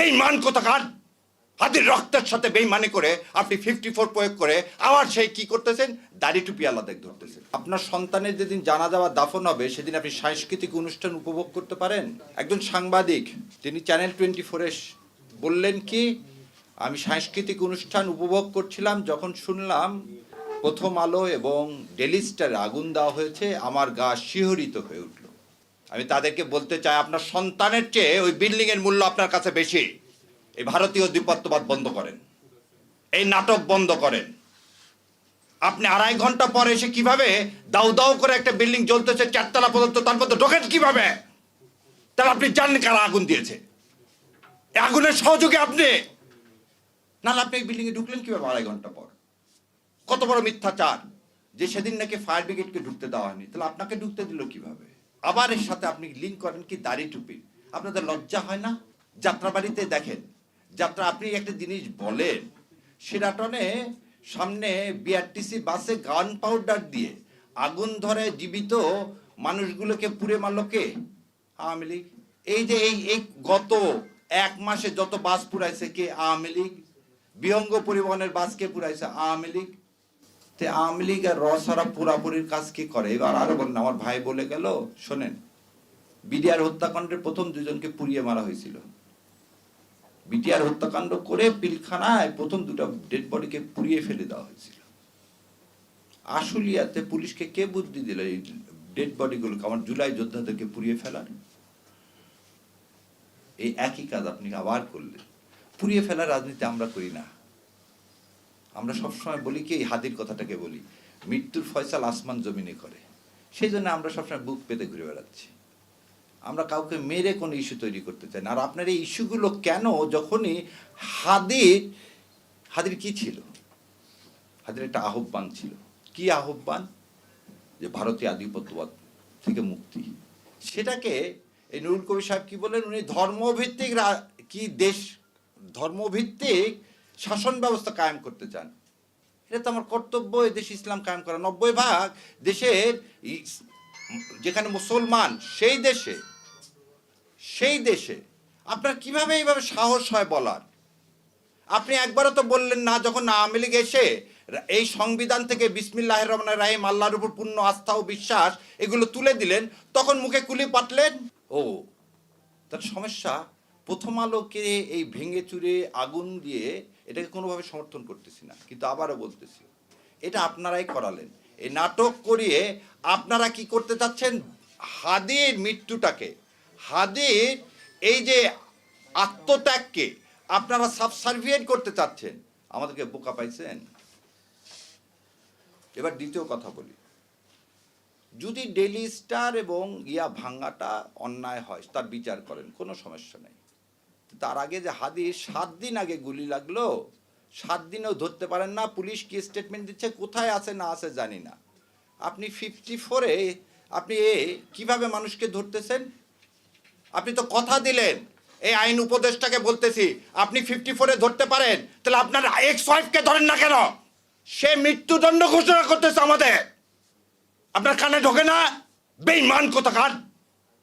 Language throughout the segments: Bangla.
বেঈমান কোথাকার। হাতির রক্তের সাথে বেঈমানি করে আপনি 54 প্রয়োগ করে আবার সেই কি করতেছেন, দাড়ি টুপি আলাদা ধরতেছেন। আপনার সন্তানের যেদিন জানাজা বা দাফন হবে সেদিন আপনি সাংস্কৃতিক অনুষ্ঠান উপভোগ করতে পারেন। একজন সাংবাদিক তিনি চ্যানেল 24-এ বললেন কি, আমি সাংস্কৃতিক অনুষ্ঠান উপভোগ করছিলাম, যখন শুনলাম প্রথম আলো এবং ডেইলি স্টারে আগুন দেওয়া হয়েছে আমার গা শিহরিত হয়ে উঠল। আমি তাদেরকে বলতে চাই, আপনার সন্তানের চেয়ে ওই বিল্ডিং এর মূল্য আপনার কাছে বেশি। এই ভারতীয় আধিপত্যবাদ বন্ধ করেন, এই নাটক বন্ধ করেন। আপনি 2.5 ঘন্টা পরে এসে কিভাবে দাউ দাউ করে একটা বিল্ডিং জ্বলতেছে 4 তলা পর্যন্ত, তার মধ্যে ঢোকেন কিভাবে? তাহলে আপনি জানেন কারা আগুন দিয়েছে? এই আগুনের সহযোগী আপনি, নাহলে আপনি এই বিল্ডিং এ ঢুকলেন কিভাবে 2.5 ঘন্টা পর? কত বড় মিথ্যাচার যে সেদিন নাকি ফায়ার ব্রিগেডকে ঢুকতে দেওয়া হয়নি, তাহলে আপনাকে ঢুকতে দিল কিভাবে? আবার এর সাথে আপনি লিঙ্ক করেন কি দাড়ি টুপি। আপনাদের লজ্জা হয় না? যাত্রাবাড়িতে দেখেন, যাত্রা আপনি একটা জিনিস বলেন, সেরাটনে সামনে বিআরটিসি বাসে গান পাউডার দিয়ে আগুন ধরে জীবিত মানুষগুলোকে পুড়ে মারল কে? আওয়ামী লীগ। এই যে এই গত 1 মাসে যত বাস পুড়াইছে কে? আওয়ামী লীগ। বিহঙ্গ পরিবহনের বাস কে পুড়াইছে? আওয়ামী লীগ। তে আওয়ামী লীগ আর রসারা পুরাপুরির কাজ কি করে? এবার আরো বলেন, আমার ভাই বলে গেল, শোনেন, বিডিআর হত্যাকাণ্ডের প্রথম 2 জনকে পুড়িয়ে মারা হয়েছিল। বিটিআর হত্যাকাণ্ড করে পিলখানায় প্রথম 2টা ডেড বডিকে পুড়িয়ে ফেলে দেওয়া হয়েছিল। আশুলিয়াতে পুলিশকে কে বুদ্ধি দিল এই ডেড বডিগুলোকে, আমার জুলাই যোদ্ধাদেরকে পুড়িয়ে ফেলার? এই একই কাজ আপনি আবার করলেন। পুড়িয়ে ফেলার রাজনীতি আমরা করি না। আমরা সবসময় বলি কি, এই হাদির কথাটাকে বলি, মৃত্যুর ফয়সাল আসমান জমিনে করে। সেই জন্য আমরা সবসময় বুক পেতে ঘুরে বেড়াচ্ছি। আমরা কাউকে মেরে কোনো ইস্যু তৈরি করতে চাই না। আর আপনার এই ইস্যুগুলো কেন? যখনই হাদির কি ছিল? হাদির একটা আহ্বান ছিল। কি আহ্বান? যে ভারতীয় আধিপত্যবাদ থেকে মুক্তি। সেটাকে এই নুরুল কবির সাহেব কি বলেন, উনি ধর্মভিত্তিক কি দেশ, ধর্মভিত্তিক শাসন ব্যবস্থা কায়েম করতে চান। এটা তো আমার কর্তব্য, এই দেশ ইসলাম কায়েম করা। 90% দেশের যেখানে মুসলমান, সেই দেশে আপনার কিভাবে এইভাবে সাহস হয় বলার? আপনি একবারও তো বললেন না, যখন আওয়ামী লীগ এসে এই সংবিধান থেকে বিসমিল্লাহির রহমানির রহিম, আল্লাহর উপর পূর্ণ আস্থা ও বিশ্বাস এগুলো তুলে দিলেন, তখন মুখে কুলি পাতলেন। ও তার সমস্যা, প্রথম আলোকে এই ভেঙে চুরে আগুন দিয়ে এটাকে কোনোভাবে সমর্থন করতেছি না, কিন্তু আবারও বলতেছি, এটা আপনারাই করালেন। এই নাটক করিয়ে আপনারা কি করতে চাচ্ছেন? হাদির মৃত্যুটাকে, হাদির এই যে আত্মত্যাগকে আপনারা সাবসার্ভিয়েন্ট করতে চাচ্ছেন। আমাদেরকে বোকা পাইছেন। এবার দ্বিতীয় কথা বলি, যদি ডেইলি স্টার এবং ভাঙ্গাটা অন্যায় হয়, তার বিচার করেন, কোনো সমস্যা নেই। তার আগে যে হাদির 7 দিন আগে গুলি লাগলো, 7 দিনেও ধরতে পারেন না। পুলিশ কি স্টেটমেন্ট দিচ্ছে, কোথায় আছে না আছে জানি না। আপনি 54-এ আপনি কিভাবে মানুষকে ধরতেছেন? আপনি তো কথা দিলেন, এই আইন উপদেষ্টাকে বলতেছি, আপনি 54-এ ধরতে পারেন, তাহলে আপনার এক্স ওয়াইফকে ধরেন না কেন? সে মৃত্যুদণ্ড ঘোষণা করতেছে আমাদের। আপনার কানে ঢোকে না? বেঈমান কোথাকার।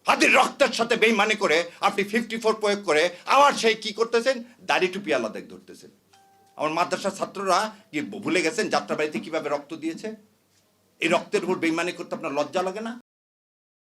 হাতির রক্তের সাথে বেঈমানি করে আপনি 54 প্রয়োগ করে আবার সেই কি করতেছেন, দাড়ি টুপি আলাদা ধরতেছেন। আমার মাদ্রাসার ছাত্ররা কি ভুলে গেছেন যাত্রাবাড়িতে কিভাবে রক্ত দিয়েছে? এই রক্তের উপর বেঈমানি করতে আপনার লজ্জা লাগে না?